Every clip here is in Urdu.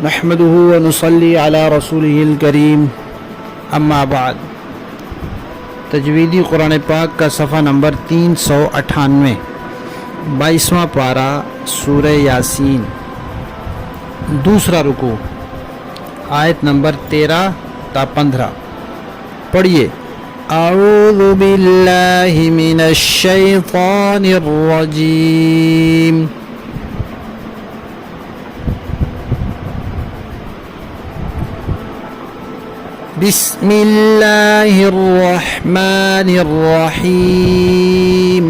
نحمده ونصلي على رسوله الكريم اما بعد۔ تجویدی قرآن پاک کا صفحہ نمبر 398، 22واں پارہ سورہ یاسین، دوسرا رکوع، آیت نمبر 13 تا 15۔ پڑھیے۔ اعوذ باللہ من الشیطان الرجیم، بسم اللہ الرحمن الرحیم۔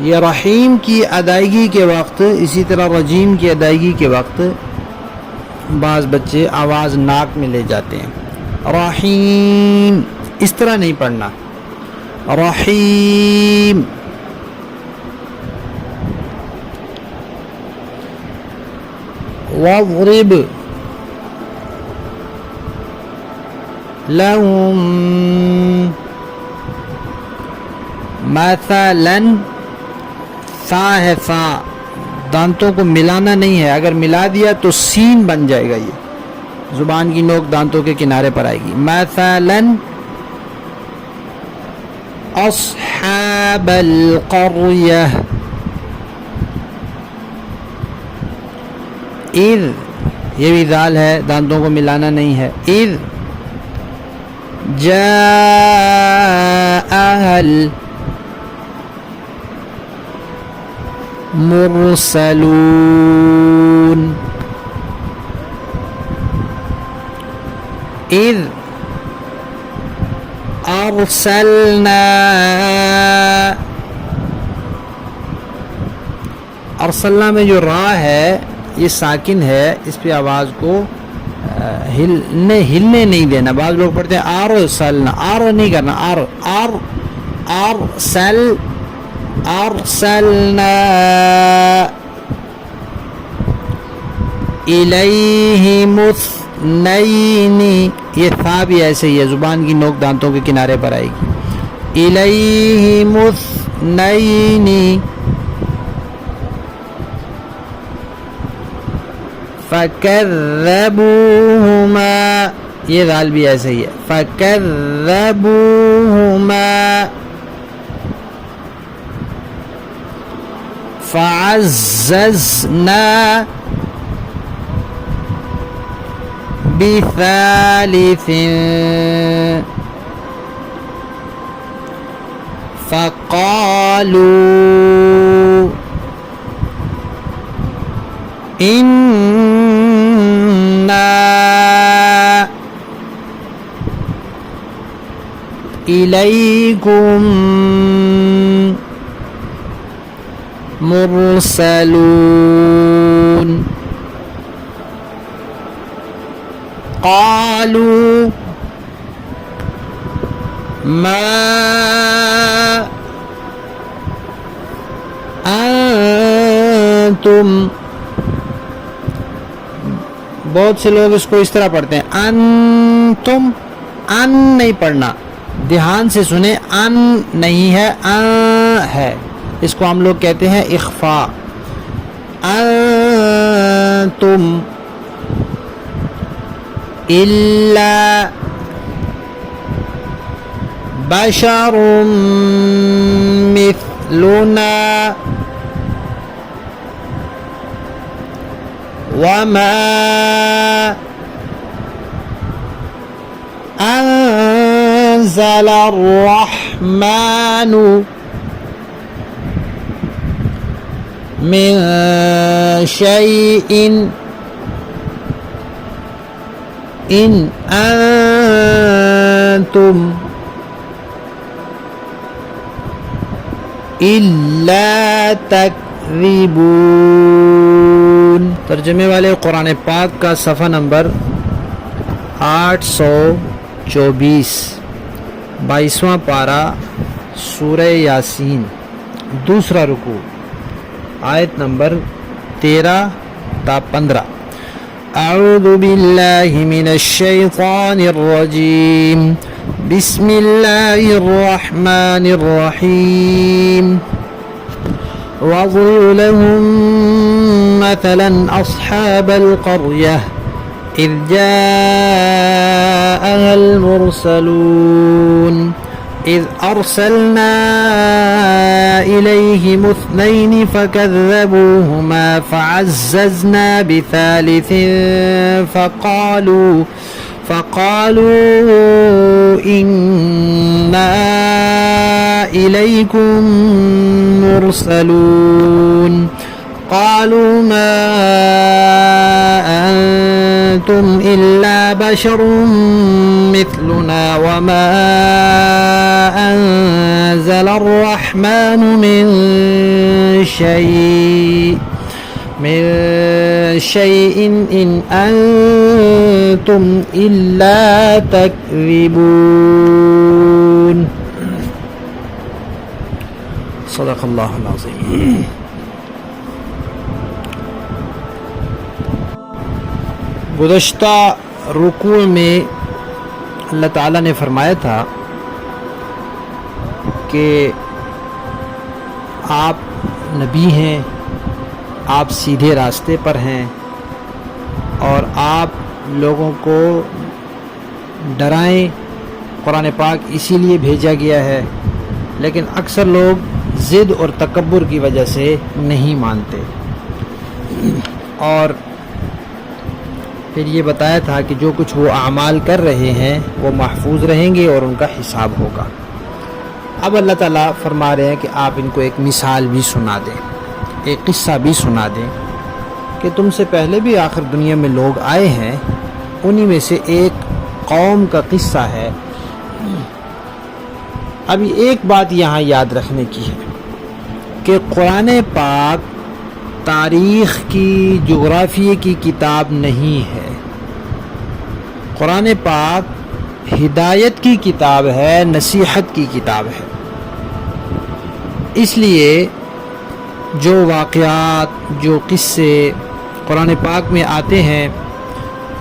یہ رحیم کی ادائیگی کے وقت، اسی طرح رجیم کی ادائیگی کے وقت بعض بچے آواز ناک میں لے جاتے ہیں۔ رحیم اس طرح نہیں پڑھنا، رحیم۔ وَاضْرِبْ لَهُمْ مَثَلًا، سا ہے سا، دانتوں کو ملانا نہیں ہے، اگر ملا دیا تو سین بن جائے گا، یہ زبان کی نوک دانتوں کے کنارے پر آئے گی۔ مَثَلًا أَصْحَابَ الْقَرْيَةِ اذ، یہ بھی ذال ہے، دانتوں کو ملانا نہیں ہے۔ اذ جاءها المرسلون، اذ ارسلنا میں جو را ہے یہ ساکن ہے، اس پہ آواز کو ہلنے نہیں دینا۔ بعض لوگ پڑھتے ہیں ارسلنا، آر نہیں کرنا، ارسلنا الیہم اثنین، یہ تھا بھی ایسے ہی ہے، زبان کی نوک دانتوں کے کنارے پر آئے گی۔ الیہم اثنین فَكَذَّبُوهُمَا، یہ ذال بھی ایسے ہی ہے، فَكَذَّبُوهُمَا فَعَزَّزْنَا بِثَالِثٍ فَقَالُوا إِلَيْكُمْ مُرْسَلُونَ۔ قَالُوا مَا أَنْتُمْ، بہت سے لوگ اس کو اس طرح پڑھتے ہیں، انتم، ان نہیں پڑھنا، دھیان سے سنیں، ان نہیں ہے، ان ہے، اس کو ہم لوگ کہتے ہیں اخفاء۔ انتم الا بشر مثلنا وما أنزل الرحمن من شيء إن أنتم إلا تكذبون۔ ترجمے والے قرآن پاک کا صفحہ نمبر 824، 22واں پارہ سورہ یاسین، دوسرا رکوع، آیت نمبر 13 تا 15۔ اعوذ باللہ من الشیطان الرجیم، بسم اللہ الرحمن الرحیم۔ واضرب لهم مثلا أصحاب القرية إذ جاءها المرسلون إذ أرسلنا إليهم 2 فكذبوهما فعززنا بثالث فقالوا إنا إليكم مرسلون قالوا ما أنتم إلا بشر مثلنا وما أنزل الرحمن من شيء إن أنتم إلا تكذبون صدق اللہ العظیم. گزشتہ رکوع میں اللہ تعالیٰ نے فرمایا تھا کہ آپ نبی ہیں، آپ سیدھے راستے پر ہیں اور آپ لوگوں کو ڈرائیں. قرآن پاک اسی لیے بھیجا گیا ہے، لیکن اکثر لوگ ضد اور تکبر کی وجہ سے نہیں مانتے. اور پھر یہ بتایا تھا کہ جو کچھ وہ اعمال کر رہے ہیں وہ محفوظ رہیں گے اور ان کا حساب ہوگا. اب اللہ تعالیٰ فرما رہے ہیں کہ آپ ان کو ایک مثال بھی سنا دیں، ایک قصہ بھی سنا دیں کہ تم سے پہلے بھی آخر دنیا میں لوگ آئے ہیں، انہی میں سے ایک قوم کا قصہ ہے. ابھی ایک بات یہاں یاد رکھنے کی ہے کہ قرآن پاک تاریخ کی، جغرافیے کی کتاب نہیں ہے. قرآن پاک ہدایت کی کتاب ہے، نصیحت کی کتاب ہے. اس لیے جو واقعات، جو قصے قرآن پاک میں آتے ہیں،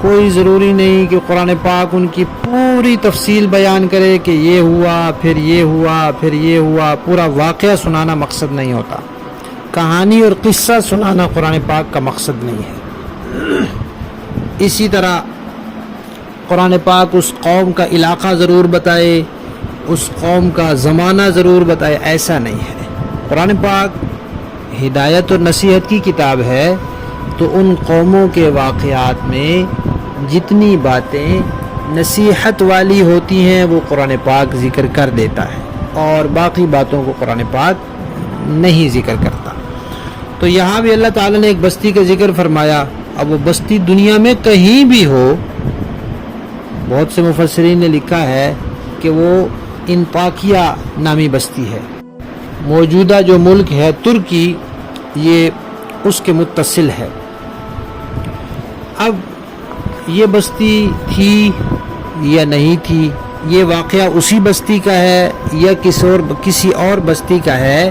کوئی ضروری نہیں کہ قرآن پاک ان کی پوری تفصیل بیان کرے کہ یہ ہوا، پھر یہ ہوا، پھر یہ ہوا. پورا واقعہ سنانا مقصد نہیں ہوتا. کہانی اور قصہ سنانا قرآن پاک کا مقصد نہیں ہے. اسی طرح قرآن پاک اس قوم کا علاقہ ضرور بتائے، اس قوم کا زمانہ ضرور بتائے، ایسا نہیں ہے. قرآن پاک ہدایت اور نصیحت کی کتاب ہے، تو ان قوموں کے واقعات میں جتنی باتیں نصیحت والی ہوتی ہیں وہ قرآن پاک ذکر کر دیتا ہے، اور باقی باتوں کو قرآن پاک نہیں ذکر کرتا. تو یہاں بھی اللہ تعالیٰ نے ایک بستی کا ذکر فرمایا. اب وہ بستی دنیا میں کہیں بھی ہو، بہت سے مفسرین نے لکھا ہے کہ وہ انطاکیہ نامی بستی ہے. موجودہ جو ملک ہے ترکی، یہ اس کے متصل ہے. اب یہ بستی تھی یا نہیں تھی، یہ واقعہ اسی بستی کا ہے یا کسی اور بستی کا ہے،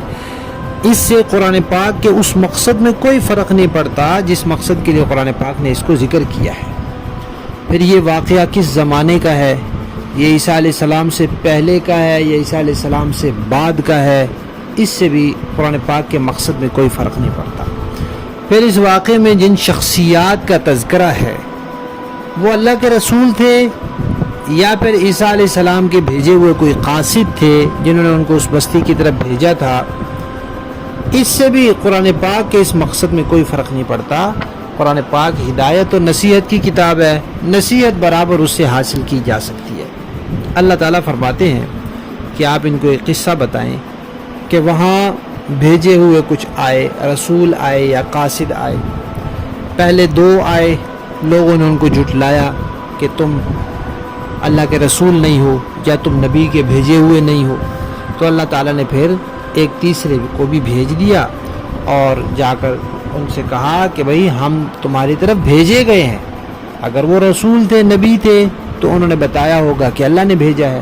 اس سے قرآن پاک کے اس مقصد میں کوئی فرق نہیں پڑتا جس مقصد کے لیے قرآن پاک نے اس کو ذکر کیا ہے. پھر یہ واقعہ کس زمانے کا ہے، یہ عیسیٰ علیہ السلام سے پہلے کا ہے یا عیسیٰ علیہ السلام سے بعد کا ہے، اس سے بھی قرآن پاک کے مقصد میں کوئی فرق نہیں پڑتا. پھر اس واقعے میں جن شخصیات کا تذکرہ ہے وہ اللہ کے رسول تھے یا پھر عیسیٰ علیہ السلام کے بھیجے ہوئے کوئی قاصد تھے جنہوں نے ان کو اس بستی کی طرف بھیجا تھا، اس سے بھی قرآن پاک کے اس مقصد میں کوئی فرق نہیں پڑتا. قرآن پاک ہدایت اور نصیحت کی کتاب ہے، نصیحت برابر اس سے حاصل کی جا سکتی ہے. اللہ تعالیٰ فرماتے ہیں کہ آپ ان کو ایک قصہ بتائیں کہ وہاں بھیجے ہوئے کچھ آئے، رسول آئے یا قاصد آئے. پہلے 2 آئے، لوگوں نے ان کو جھٹلایا کہ تم اللہ کے رسول نہیں ہو یا تم نبی کے بھیجے ہوئے نہیں ہو. تو اللہ تعالیٰ نے پھر ایک تیسرے کو بھی بھیج دیا اور جا کر ان سے کہا کہ بھئی ہم تمہاری طرف بھیجے گئے ہیں. اگر وہ رسول تھے، نبی تھے، تو انہوں نے بتایا ہوگا کہ اللہ نے بھیجا ہے،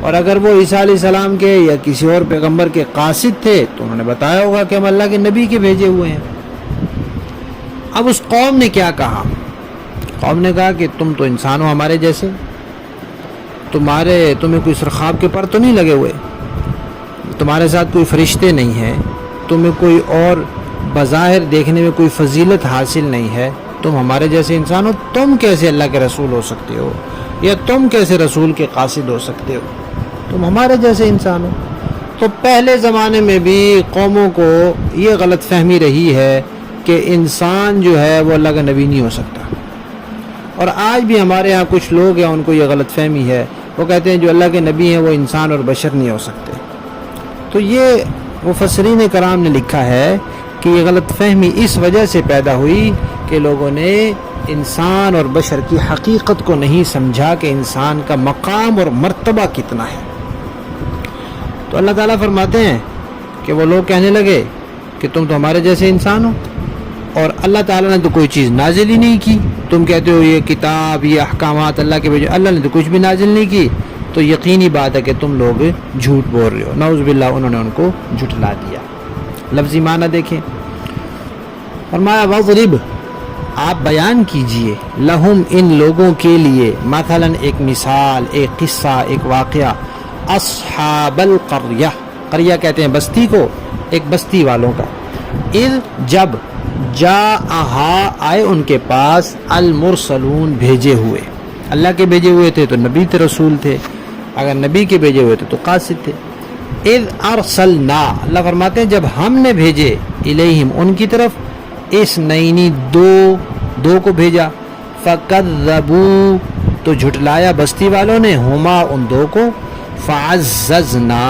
اور اگر وہ عیسیٰ علیہ السلام کے یا کسی اور پیغمبر کے قاصد تھے تو انہوں نے بتایا ہوگا کہ ہم اللہ کے نبی کے بھیجے ہوئے ہیں. اب اس قوم نے کیا کہا؟ قوم نے کہا کہ تم تو انسان ہو ہمارے جیسے، تمہیں کوئی سرخاب کے پر تو نہیں لگے ہوئے، تمہارے ساتھ کوئی فرشتے نہیں ہیں، تمہیں کوئی اور بظاہر دیکھنے میں کوئی فضیلت حاصل نہیں ہے، تم ہمارے جیسے انسان ہو، تم کیسے اللہ کے رسول ہو سکتے ہو، یا تم کیسے رسول کے قاصد ہو سکتے ہو، تم ہمارے جیسے انسان ہو۔ تو پہلے زمانے میں بھی قوموں کو یہ غلط فہمی رہی ہے کہ انسان جو ہے وہ اللہ کا نبی نہیں ہو سکتا، اور آج بھی ہمارے ہاں کچھ لوگ ہیں ان کو یہ غلط فہمی ہے، وہ کہتے ہیں جو اللہ کے نبی ہیں وہ انسان اور بشر نہیں ہو سکتے۔ تو یہ مفسرین کرام نے لکھا ہے کہ یہ غلط فہمی اس وجہ سے پیدا ہوئی کہ لوگوں نے انسان اور بشر کی حقیقت کو نہیں سمجھا کہ انسان کا مقام اور مرتبہ کتنا ہے۔ تو اللہ تعالیٰ فرماتے ہیں کہ وہ لوگ کہنے لگے کہ تم تو ہمارے جیسے انسان ہو، اور اللہ تعالیٰ نے تو کوئی چیز نازل ہی نہیں کی، تم کہتے ہو یہ کتاب، یہ احکامات اللہ کے بھیجے، اللہ نے تو کچھ بھی نازل نہیں کی، تو یقینی بات ہے کہ تم لوگ جھوٹ بول رہے ہو۔ نعوذ باللہ، انہوں نے ان کو جھٹلا دیا۔ لفظی معنی دیکھیں، فرمایا وَضْرِبْ، آپ بیان کیجئے، لہم، ان لوگوں کے لیے، مثلا ایک مثال، ایک قصہ، ایک واقعہ، اصحاب القریہ، قریہ کہتے ہیں بستی کو، ایک بستی والوں کا، اذ، جب، جاءہا، آئے ان کے پاس، المرسلون، بھیجے ہوئے، اللہ کے بھیجے ہوئے تھے تو نبی تھے، رسول تھے، اگر نبی کے بھیجے ہوئے تھے تو قاصد تھے۔ اذ ارسلنا، اللہ فرماتے ہیں جب ہم نے بھیجے، الیہم، ان کی طرف، اثنین، دو کو بھیجا، فکذبوا، تو جھٹلایا بستی والوں نے، ہما، ان دو کو، فعززنا،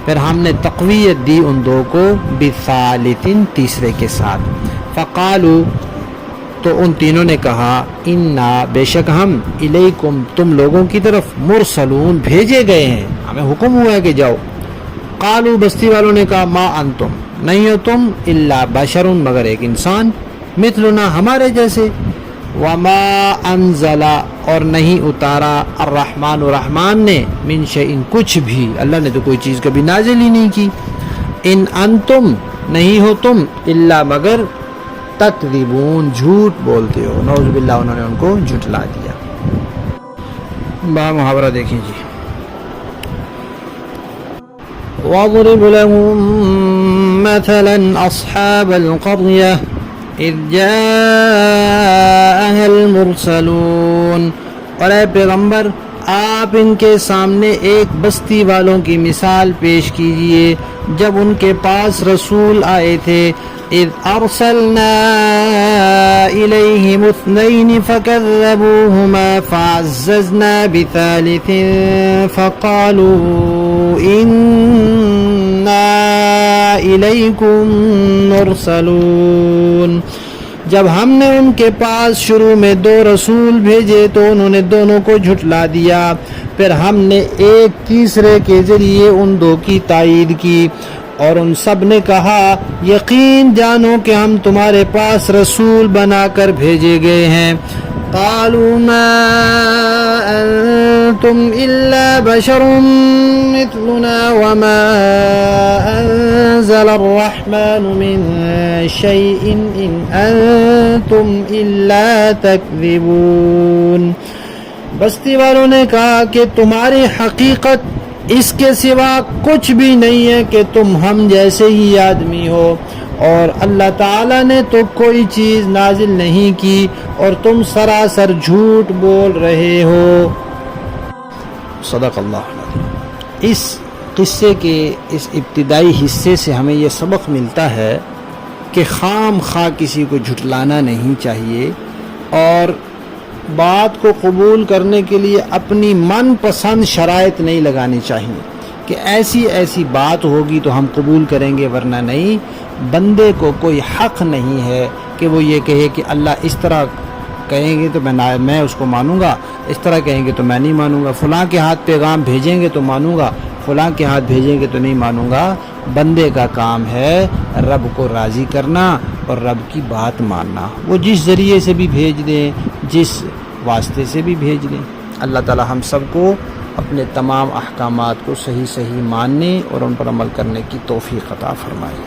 پھر ہم نے تقویت دی ان دو کو، بثالث، تیسرے کے ساتھ، فقالوا، تو ان تینوں نے کہا، انا، بے شک ہم، الیکم، تم لوگوں کی طرف، مرسلون، بھیجے گئے ہیں، ہمیں حکم ہوا ہے کہ جاؤ۔ قالوا، بستی والوں نے کہا، ما انتم، نہیں ہو تم، الا بشر، مگر ایک انسان، مثلنا، ہمارے جیسے، وما انزل، اور نہیں اتارا، الرحمن، الرحمن نے، من شیء، کچھ بھی، اللہ نے تو کوئی چیز کبھی نازل ہی نہیں کی، ان انتم، نہیں ہو تم، الا، مگر، تکذبون، جھوٹ بولتے ہو۔ نعوذ باللہ، انہوں نے ان کو جھٹلا دیا۔ با محاورہ دیکھیں جی، وَاضْرِبْ لَهُم مَّثَلًا أَصْحَابَ الْقَرْيَةِ إِذْ جَاءَهَا الْمُرْسَلُونَ، اور اے پیغمبر آپ ان کے سامنے ایک بستی والوں کی مثال پیش کیجئے جب ان کے پاس رسول آئے تھے، اذ ارسلنا الیہم اثنین فکذبوہما فعززنا بثالث فقالوا انا الیکم مرسلون، جب ہم نے ان کے پاس شروع میں 2 رسول بھیجے تو انہوں نے دونوں کو جھٹلا دیا، پھر ہم نے ایک تیسرے کے ذریعے ان 2 کی تائید کی، اور ان سب نے کہا یقین جانو کہ ہم تمہارے پاس رسول بنا کر بھیجے گئے ہیں۔ قالوا ما انتم الا بشر مثلنا وما انزل الرحمن من شيء ان انتم الا تكذبون، بستی والوں نے کہا کہ تمہاری حقیقت اس کے سوا کچھ بھی نہیں ہے کہ تم ہم جیسے ہی آدمی ہو، اور اللہ تعالیٰ نے تو کوئی چیز نازل نہیں کی اور تم سراسر جھوٹ بول رہے ہو۔ صدق اللہ العظیم۔ اس قصے کے اس ابتدائی حصے سے ہمیں یہ سبق ملتا ہے کہ خام خواہ کسی کو جھٹلانا نہیں چاہیے، اور بات کو قبول کرنے کے لیے اپنی من پسند شرائط نہیں لگانی چاہیے کہ ایسی بات ہوگی تو ہم قبول کریں گے ورنہ نہیں۔ بندے کو کوئی حق نہیں ہے کہ وہ یہ کہے کہ اللہ اس طرح کہیں گے تو میں اس کو مانوں گا، اس طرح کہیں گے تو میں نہیں مانوں گا، فلاں کے ہاتھ پیغام بھیجیں گے تو مانوں گا، فلاں کے ہاتھ بھیجیں گے تو نہیں مانوں گا۔ بندے کا کام ہے رب کو راضی کرنا اور رب کی بات ماننا، وہ جس ذریعے سے بھی بھیج دیں، جس واسطے سے بھی بھیج دیں۔ اللہ تعالی ہم سب کو اپنے تمام احکامات کو صحیح ماننے اور ان پر عمل کرنے کی توفیق عطا فرمائے۔